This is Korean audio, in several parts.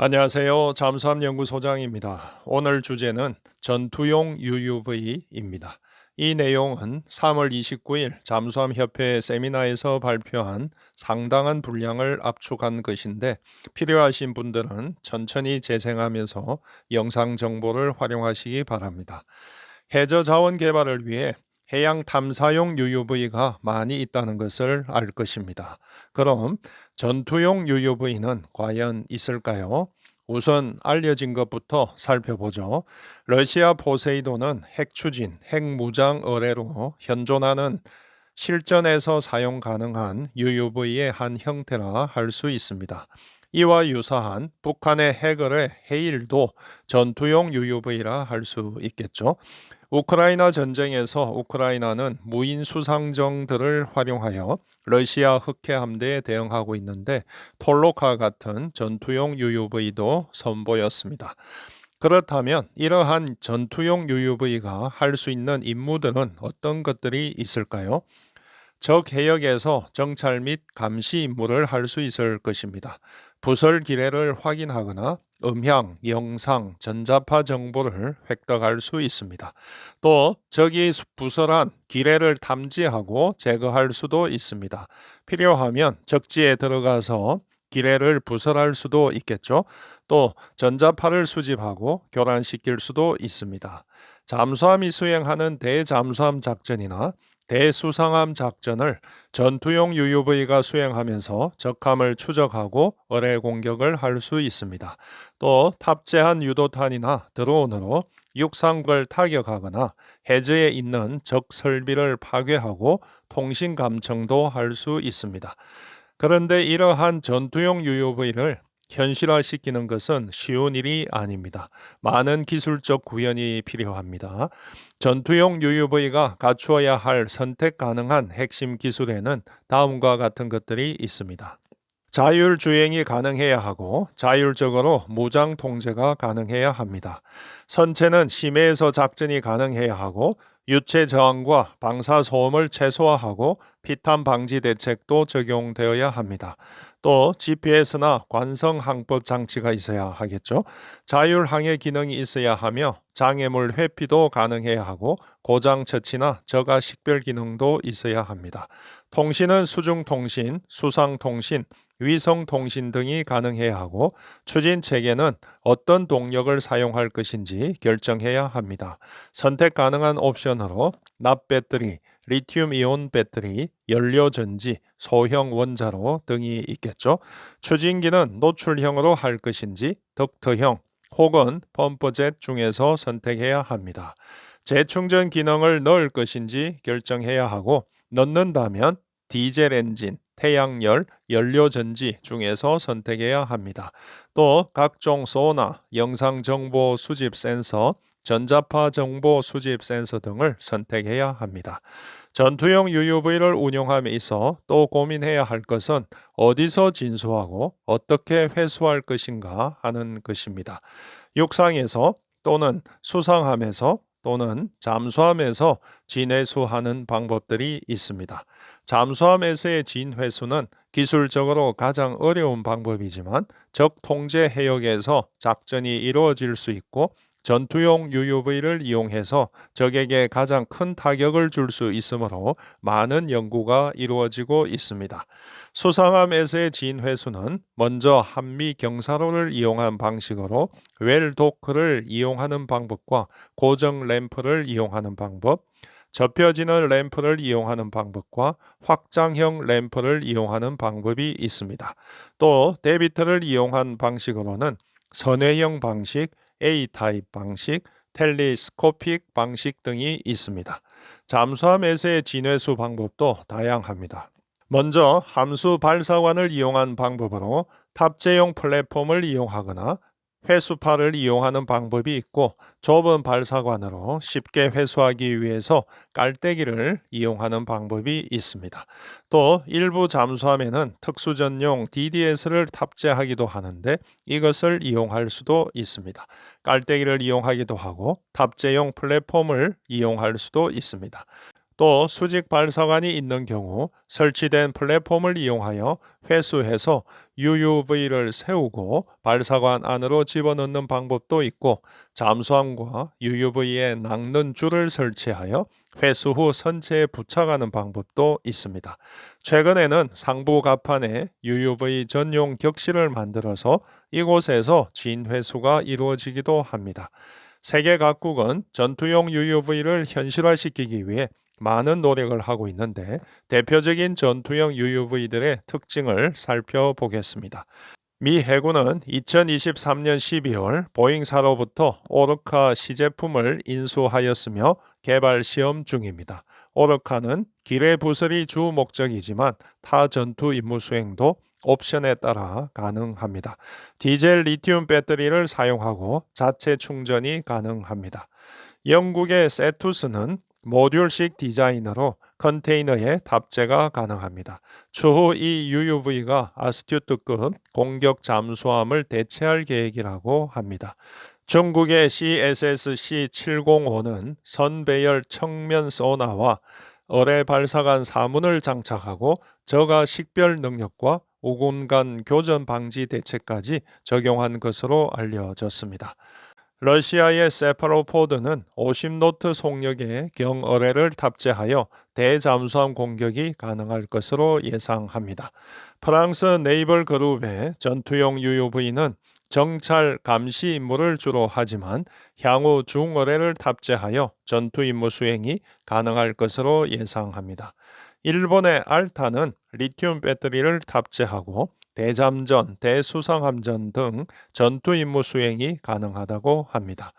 안녕하세요. 잠수함 연구소장입니다. 오늘 주제는 전투용 UUV입니다. 이 내용은 3월 29일 잠수함 협회 세미나에서 발표한 상당한 분량을 압축한 것인데 필요하신 분들은 천천히 재생하면서 영상 정보를 활용하시기 바랍니다. 해저 자원 개발을 위해 해양 탐사용 UUV가 많이 있다는 것을 알 것입니다. 그럼 전투용 UUV는 과연 있을까요? 우선 알려진 것부터 살펴보죠. 러시아 포세이돈은 핵추진, 핵무장 어뢰로 현존하는 실전에서 사용 가능한 UUV의 한 형태라 할 수 있습니다. 이와 유사한 북한의 핵어뢰 헤일도 전투용 UUV라 할 수 있겠죠. 우크라이나 전쟁에서 우크라이나는 무인 수상정들을 활용하여 러시아 흑해 함대에 대응하고 있는데 톨로카 같은 전투용 UUV도 선보였습니다. 그렇다면 이러한 전투용 UUV가 할 수 있는 임무들은 어떤 것들이 있을까요? 적 해역에서 정찰 및 감시 임무를 할 수 있을 것입니다. 부설 기뢰를 확인하거나 음향, 영상, 전자파 정보를 획득할 수 있습니다. 또 적이 부설한 기뢰를 탐지하고 제거할 수도 있습니다. 필요하면 적지에 들어가서 기뢰를 부설할 수도 있겠죠. 또 전자파를 수집하고 교란시킬 수도 있습니다. 잠수함이 수행하는 대잠수함 작전이나 대수상함 작전을 전투용 UUV가 수행하면서 적함을 추적하고 어뢰 공격을 할 수 있습니다. 또 탑재한 유도탄이나 드론으로 육상을 타격하거나 해저에 있는 적 설비를 파괴하고 통신 감청도 할 수 있습니다. 그런데 이러한 전투용 UUV를 현실화시키는 것은 쉬운 일이 아닙니다. 많은 기술적 구현이 필요합니다. 전투용 UUV가 갖추어야 할 선택 가능한 핵심 기술에는 다음과 같은 것들이 있습니다. 자율 주행이 가능해야 하고 자율적으로 무장 통제가 가능해야 합니다. 선체는 심해에서 작전이 가능해야 하고 유체 저항과 방사 소음을 최소화하고 피탄 방지 대책도 적용되어야 합니다. 또 GPS나 관성 항법 장치가 있어야 하겠죠. 자율 항해 기능이 있어야 하며 장애물 회피도 가능해야 하고 고장 처치나 저가 식별 기능도 있어야 합니다. 통신은 수중통신, 수상통신, 위성통신 등이 가능해야 하고 추진 체계는 어떤 동력을 사용할 것인지 결정해야 합니다. 선택 가능한 옵션으로 납배터리, 리튬이온 배터리, 연료전지, 소형 원자로 등이 있겠죠. 추진기는 노출형으로 할 것인지 덕트형 혹은 펌프젯 중에서 선택해야 합니다. 재충전 기능을 넣을 것인지 결정해야 하고 넣는다면 디젤 엔진, 태양열, 연료전지 중에서 선택해야 합니다. 또 각종 소나, 영상정보 수집 센서, 전자파 정보 수집 센서 등을 선택해야 합니다. 전투용 UUV를 운용함에 있어 또 고민해야 할 것은 어디서 진수하고 어떻게 회수할 것인가 하는 것입니다. 육상에서 또는 수상함에서 또는 잠수함에서 진회수하는 방법들이 있습니다. 잠수함에서의 진회수는 기술적으로 가장 어려운 방법이지만 적 통제 해역에서 작전이 이루어질 수 있고 전투용 UUV를 이용해서 적에게 가장 큰 타격을 줄 수 있으므로 많은 연구가 이루어지고 있습니다. 수상함에서의 진회수는 먼저 한미 경사로를 이용한 방식으로 웰도크를 이용하는 방법과 고정 램프를 이용하는 방법, 접혀지는 램프를 이용하는 방법과 확장형 램프를 이용하는 방법이 있습니다. 또 데비트를 이용한 방식으로는 선회형 방식, A 타입 방식, 텔리스코픽 방식 등이 있습니다. 잠수함에서의 진회수 방법도 다양합니다. 먼저 함수 발사관을 이용한 방법으로 탑재용 플랫폼을 이용하거나 회수파를 이용하는 방법이 있고 좁은 발사관으로 쉽게 회수하기 위해서 깔때기를 이용하는 방법이 있습니다. 또 일부 잠수함에는 특수 전용 DDS를 탑재하기도 하는데 이것을 이용할 수도 있습니다. 깔때기를 이용하기도 하고 탑재용 플랫폼을 이용할 수도 있습니다. 또 수직 발사관이 있는 경우 설치된 플랫폼을 이용하여 회수해서 UUV를 세우고 발사관 안으로 집어넣는 방법도 있고, 잠수함과 UUV에 낚는 줄을 설치하여 회수 후 선체에 부착하는 방법도 있습니다. 최근에는 상부 갑판에 UUV 전용 격실을 만들어서 이곳에서 진회수가 이루어지기도 합니다. 세계 각국은 전투용 UUV를 현실화시키기 위해 많은 노력을 하고 있는데, 대표적인 전투형 UUV들의 특징을 살펴보겠습니다. 미 해군은 2023년 12월 보잉사로부터 오르카 시제품을 인수하였으며 개발 시험 중입니다. 오르카는 기뢰 부설이 주 목적이지만 타 전투 임무 수행도 옵션에 따라 가능합니다. 디젤 리튬 배터리를 사용하고 자체 충전이 가능합니다. 영국의 세투스는 모듈식 디자인으로 컨테이너에 탑재가 가능합니다. 추후 이 UUV가 아스튜트급 공격 잠수함을 대체할 계획이라고 합니다. 중국의 CSSC-705는 선배열 청면 소나와 어뢰 발사관 사문을 장착하고 저가 식별 능력과 우군간 교전 방지 대책까지 적용한 것으로 알려졌습니다. 러시아의 세파로포드는 50노트 속력의 경어뢰를 탑재하여 대잠수함 공격이 가능할 것으로 예상합니다. 프랑스 네이벌 그룹의 전투용 UUV는 정찰 감시 임무를 주로 하지만 향후 중어뢰를 탑재하여 전투 임무 수행이 가능할 것으로 예상합니다. 일본의 알타는 리튬 배터리를 탑재하고 대잠전, 대수상함전 등 전투 임무 수행이 가능하다고 합니다.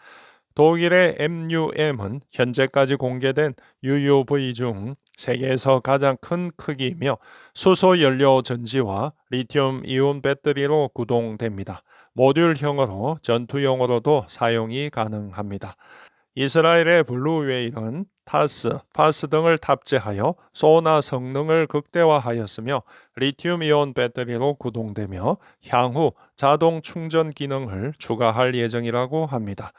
독일의 MUM은 현재까지 공개된 UUV 중 세계에서 가장 큰 크기이며 수소 연료 전지와 리튬 이온 배터리로 구동됩니다. 모듈형으로 전투용으로도 사용이 가능합니다. 이스라엘의 블루웨일은 타스, 파스 등을 탑재하여 소나 성능을 극대화하였으며 리튬이온 배터리로 구동되며 향후 자동 충전 기능을 추가할 예정이라고 합니다.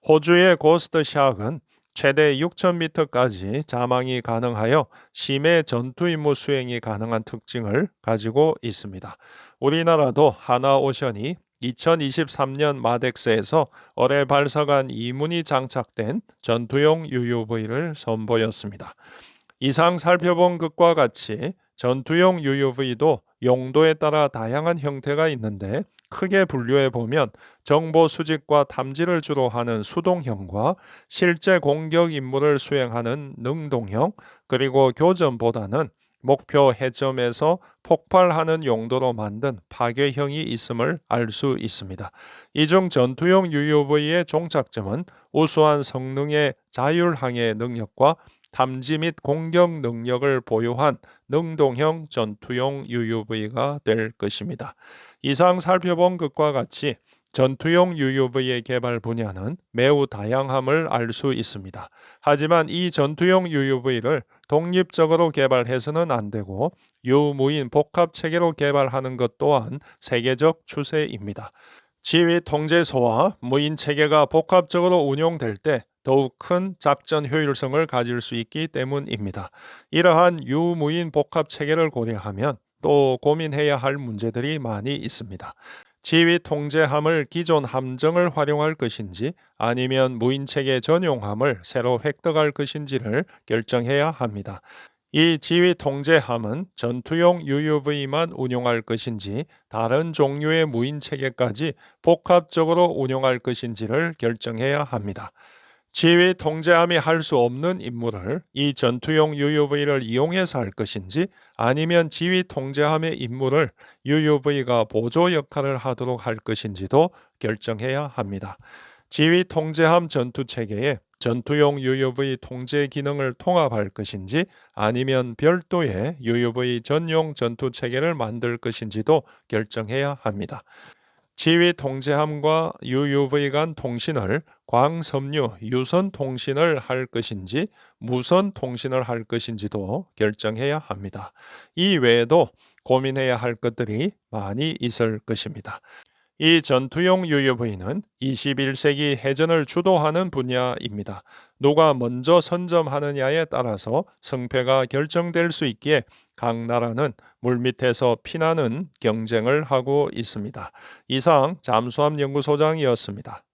호주의 고스트샥은 최대 6,000m까지 자망이 가능하여 심해 전투 임무 수행이 가능한 특징을 가지고 있습니다. 우리나라도 하나오션이 2023년 마덱스에서 어뢰 발사관 2문이 장착된 전투용 UUV를 선보였습니다. 이상 살펴본 것과 같이 전투용 UUV도 용도에 따라 다양한 형태가 있는데, 크게 분류해 보면 정보 수집과 탐지를 주로 하는 수동형과 실제 공격 임무를 수행하는 능동형, 그리고 교전보다는 목표 해점에서 폭발하는 용도로 만든 파괴형이 있음을 알 수 있습니다. 이 중 전투용 UUV의 종착점은 우수한 성능의 자율항해 능력과 탐지 및 공격 능력을 보유한 능동형 전투용 UUV가 될 것입니다. 이상 살펴본 것과 같이 전투용 UUV의 개발 분야는 매우 다양함을 알 수 있습니다. 하지만 이 전투용 UUV를 독립적으로 개발해서는 안 되고 유무인 복합 체계로 개발하는 것 또한 세계적 추세입니다. 지휘 통제소와 무인 체계가 복합적으로 운용될 때 더욱 큰 작전 효율성을 가질 수 있기 때문입니다. 이러한 유무인 복합 체계를 고려하면 또 고민해야 할 문제들이 많이 있습니다. 지휘 통제함을 기존 함정을 활용할 것인지 아니면 무인체계 전용함을 새로 획득할 것인지를 결정해야 합니다. 이 지휘 통제함은 전투용 UUV만 운용할 것인지 다른 종류의 무인체계까지 복합적으로 운용할 것인지를 결정해야 합니다. 지휘 통제함이 할 수 없는 임무를 이 전투용 UUV를 이용해서 할 것인지 아니면 지휘 통제함의 임무를 UUV가 보조 역할을 하도록 할 것인지도 결정해야 합니다. 지휘 통제함 전투 체계에 전투용 UUV 통제 기능을 통합할 것인지 아니면 별도의 UUV 전용 전투 체계를 만들 것인지도 결정해야 합니다. 지휘 통제함과 UUV 간 통신을 광섬유 유선 통신을 할 것인지 무선 통신을 할 것인지도 결정해야 합니다. 이 외에도 고민해야 할 것들이 많이 있을 것입니다. 이 전투용 UUV는 21세기 해전을 주도하는 분야입니다. 누가 먼저 선점하느냐에 따라서 승패가 결정될 수 있기에 각 나라는 물밑에서 피나는 경쟁을 하고 있습니다. 이상 잠수함 연구소장이었습니다.